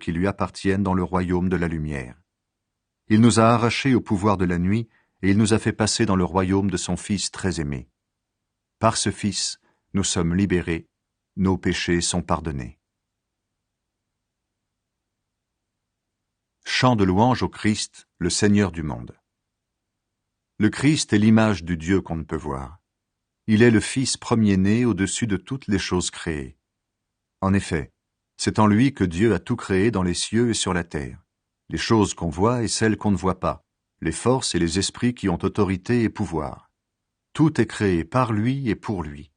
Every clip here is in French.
qui lui appartiennent dans le royaume de la lumière. Il nous a arrachés au pouvoir de la nuit, et il nous a fait passer dans le royaume de son Fils très aimé. Par ce Fils, nous sommes libérés, nos péchés sont pardonnés. Chant de louange au Christ, le Seigneur du monde. Le Christ est l'image du Dieu qu'on ne peut voir. Il est le Fils premier-né au-dessus de toutes les choses créées. En effet, c'est en lui que Dieu a tout créé dans les cieux et sur la terre, les choses qu'on voit et celles qu'on ne voit pas, les forces et les esprits qui ont autorité et pouvoir. Tout est créé par lui et pour lui.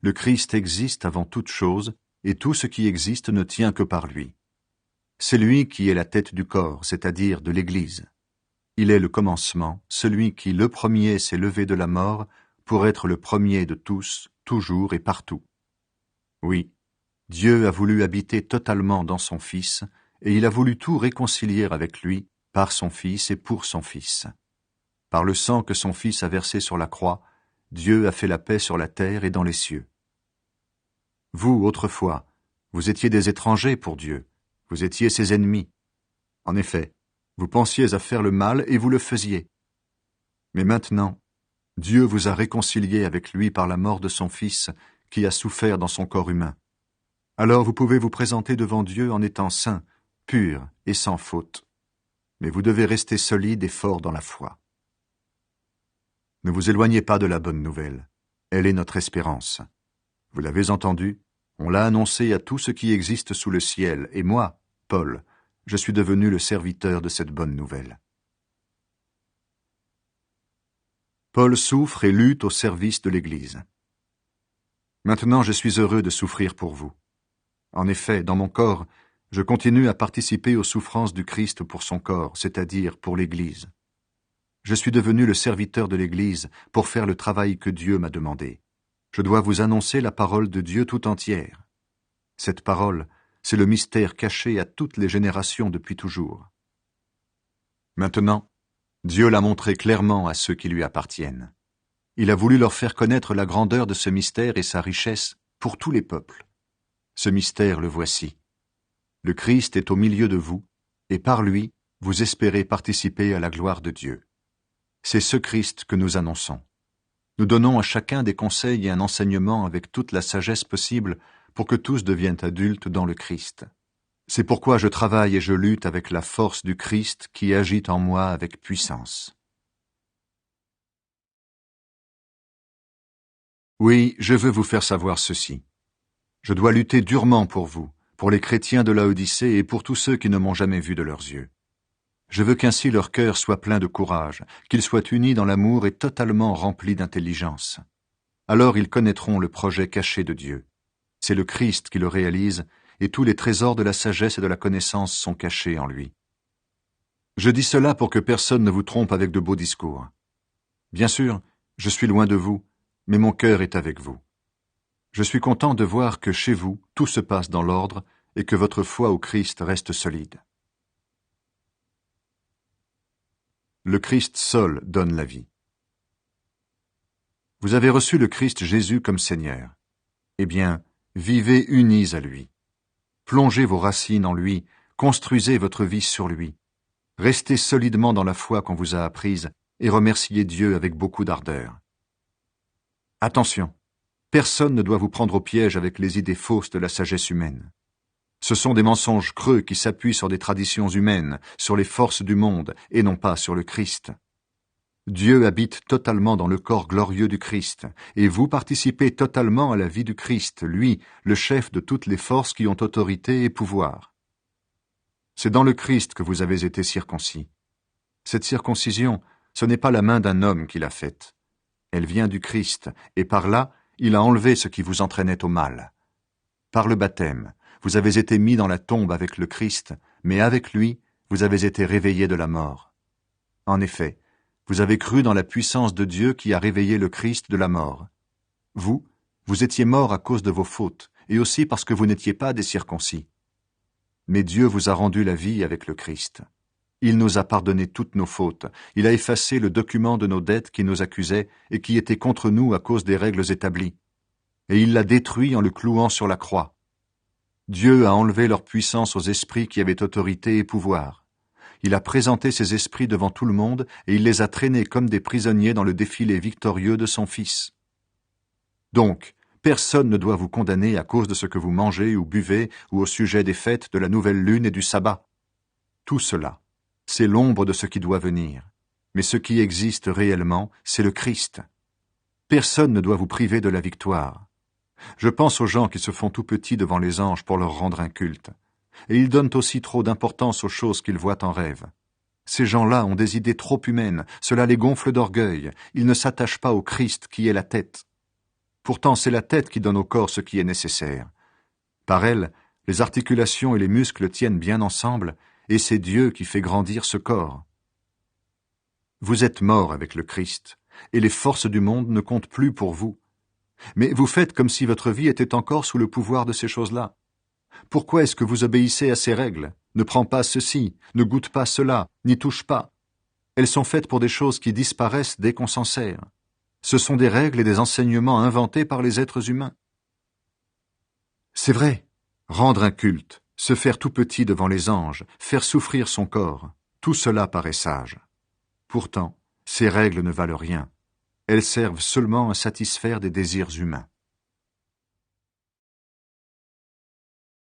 Le Christ existe avant toute chose, et tout ce qui existe ne tient que par lui. C'est lui qui est la tête du corps, c'est-à-dire de l'Église. Il est le commencement, celui qui le premier s'est levé de la mort pour être le premier de tous, toujours et partout. Oui, Dieu a voulu habiter totalement dans son Fils, et il a voulu tout réconcilier avec lui, par son Fils et pour son Fils. Par le sang que son Fils a versé sur la croix, Dieu a fait la paix sur la terre et dans les cieux. Vous, autrefois, vous étiez des étrangers pour Dieu, vous étiez ses ennemis. En effet, vous pensiez à faire le mal et vous le faisiez. Mais maintenant, Dieu vous a réconciliés avec lui par la mort de son Fils qui a souffert dans son corps humain. Alors vous pouvez vous présenter devant Dieu en étant saints, purs et sans faute. Mais vous devez rester solide et fort dans la foi. Ne vous éloignez pas de la bonne nouvelle. Elle est notre espérance. Vous l'avez entendu, on l'a annoncé à tout ce qui existe sous le ciel, et moi, Paul, je suis devenu le serviteur de cette bonne nouvelle. Paul souffre et lutte au service de l'Église. Maintenant, je suis heureux de souffrir pour vous. En effet, dans mon corps, je continue à participer aux souffrances du Christ pour son corps, c'est-à-dire pour l'Église. Je suis devenu le serviteur de l'Église pour faire le travail que Dieu m'a demandé. Je dois vous annoncer la parole de Dieu tout entière. Cette parole, c'est le mystère caché à toutes les générations depuis toujours. Maintenant, Dieu l'a montré clairement à ceux qui lui appartiennent. Il a voulu leur faire connaître la grandeur de ce mystère et sa richesse pour tous les peuples. Ce mystère, le voici. Le Christ est au milieu de vous, et par lui, vous espérez participer à la gloire de Dieu. C'est ce Christ que nous annonçons. Nous donnons à chacun des conseils et un enseignement avec toute la sagesse possible pour que tous deviennent adultes dans le Christ. C'est pourquoi je travaille et je lutte avec la force du Christ qui agit en moi avec puissance. Oui, je veux vous faire savoir ceci. Je dois lutter durement pour vous, pour les chrétiens de Laodicée et pour tous ceux qui ne m'ont jamais vu de leurs yeux. Je veux qu'ainsi leur cœur soit plein de courage, qu'ils soient unis dans l'amour et totalement remplis d'intelligence. Alors ils connaîtront le projet caché de Dieu. C'est le Christ qui le réalise, et tous les trésors de la sagesse et de la connaissance sont cachés en lui. Je dis cela pour que personne ne vous trompe avec de beaux discours. Bien sûr, je suis loin de vous, mais mon cœur est avec vous. Je suis content de voir que chez vous, tout se passe dans l'ordre et que votre foi au Christ reste solide. Le Christ seul donne la vie. Vous avez reçu le Christ Jésus comme Seigneur. Eh bien, vivez unis à lui. Plongez vos racines en lui, construisez votre vie sur lui. Restez solidement dans la foi qu'on vous a apprise et remerciez Dieu avec beaucoup d'ardeur. Attention, personne ne doit vous prendre au piège avec les idées fausses de la sagesse humaine. Ce sont des mensonges creux qui s'appuient sur des traditions humaines, sur les forces du monde et non pas sur le Christ. Dieu habite totalement dans le corps glorieux du Christ, et vous participez totalement à la vie du Christ, lui, le chef de toutes les forces qui ont autorité et pouvoir. C'est dans le Christ que vous avez été circoncis. Cette circoncision, ce n'est pas la main d'un homme qui l'a faite. Elle vient du Christ, et par là, il a enlevé ce qui vous entraînait au mal. Par le baptême, vous avez été mis dans la tombe avec le Christ, mais avec lui, vous avez été réveillés de la mort. En effet, vous avez cru dans la puissance de Dieu qui a réveillé le Christ de la mort. Vous étiez morts à cause de vos fautes, et aussi parce que vous n'étiez pas des circoncis. Mais Dieu vous a rendu la vie avec le Christ. Il nous a pardonné toutes nos fautes. Il a effacé le document de nos dettes qui nous accusait et qui était contre nous à cause des règles établies. Et il l'a détruit en le clouant sur la croix. Dieu a enlevé leur puissance aux esprits qui avaient autorité et pouvoir. Il a présenté ces esprits devant tout le monde et il les a traînés comme des prisonniers dans le défilé victorieux de son Fils. Donc, personne ne doit vous condamner à cause de ce que vous mangez ou buvez ou au sujet des fêtes de la nouvelle lune et du sabbat. Tout cela, c'est l'ombre de ce qui doit venir. Mais ce qui existe réellement, c'est le Christ. Personne ne doit vous priver de la victoire. Je pense aux gens qui se font tout petits devant les anges pour leur rendre un culte. Et ils donnent aussi trop d'importance aux choses qu'ils voient en rêve. Ces gens-là ont des idées trop humaines, cela les gonfle d'orgueil, ils ne s'attachent pas au Christ qui est la tête. Pourtant, c'est la tête qui donne au corps ce qui est nécessaire. Par elle, les articulations et les muscles tiennent bien ensemble, et c'est Dieu qui fait grandir ce corps. Vous êtes morts avec le Christ, et les forces du monde ne comptent plus pour vous. Mais vous faites comme si votre vie était encore sous le pouvoir de ces choses-là. Pourquoi est-ce que vous obéissez à ces règles? Ne prends pas ceci, ne goûte pas cela, n'y touche pas. Elles sont faites pour des choses qui disparaissent dès qu'on s'en sert. Ce sont des règles et des enseignements inventés par les êtres humains. C'est vrai, rendre un culte, se faire tout petit devant les anges, faire souffrir son corps, tout cela paraît sage. Pourtant, ces règles ne valent rien. Elles servent seulement à satisfaire des désirs humains.